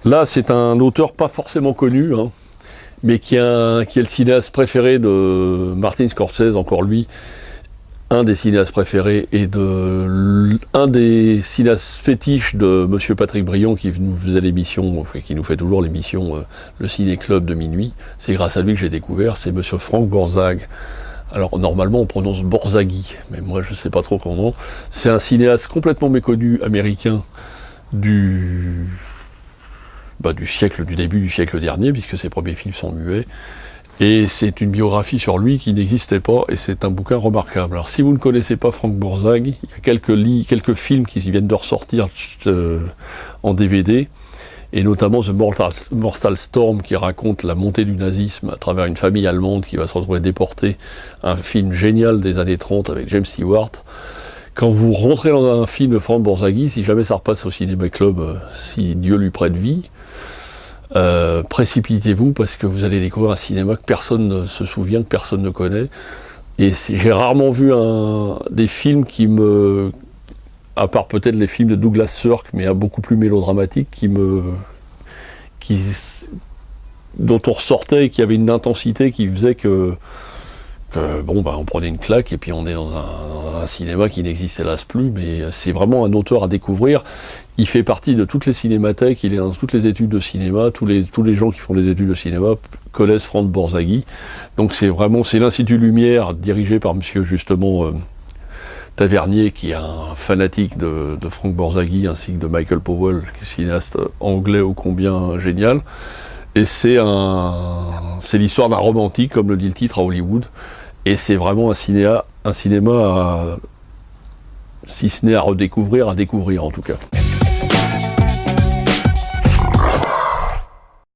Là, c'est un auteur pas forcément connu, hein, mais qui est le cinéaste préféré de Martin Scorsese, encore lui, un des cinéastes préférés, et un des cinéastes fétiches de Monsieur Patrick Brion, qui nous faisait l'émission, enfin, qui nous fait toujours l'émission Le Ciné Club de minuit. C'est grâce à lui que j'ai découvert, c'est Monsieur Frank Borzage. Alors normalement on prononce Borzaghi, mais moi je ne sais pas trop comment. C'est un cinéaste complètement méconnu américain du début du siècle dernier, puisque ses premiers films sont muets. Et c'est une biographie sur lui qui n'existait pas, et c'est un bouquin remarquable. Alors si vous ne connaissez pas Frank Borzage, il y a quelques films qui viennent de ressortir en DVD, et notamment The Mortal Storm, qui raconte la montée du nazisme à travers une famille allemande qui va se retrouver déportée. Un film génial des années 30 avec James Stewart. Quand vous rentrez dans un film de Frank Borzage, si jamais ça repasse au Cinéma Club, si Dieu lui prête vie, précipitez-vous, parce que vous allez découvrir un cinéma que personne ne se souvient, que personne ne connaît. Et j'ai rarement vu des films à part peut-être les films de Douglas Sirk, mais beaucoup plus mélodramatiques, dont on ressortait et qui avait une intensité qui faisait on prenait une claque et puis on est dans un cinéma qui n'existe hélas plus, mais c'est vraiment un auteur à découvrir. Il fait partie de toutes les cinémathèques, il est dans toutes les études de cinéma, tous les gens qui font des études de cinéma connaissent Frank Borzage. Donc c'est l'Institut Lumière, dirigé par monsieur justement Tavernier, qui est un fanatique de Frank Borzage, ainsi que de Michael Powell, qui est cinéaste anglais ô combien génial. Et c'est l'histoire d'un romantique, comme le dit le titre, à Hollywood. Et c'est vraiment un cinéma, si ce n'est à redécouvrir, à découvrir en tout cas.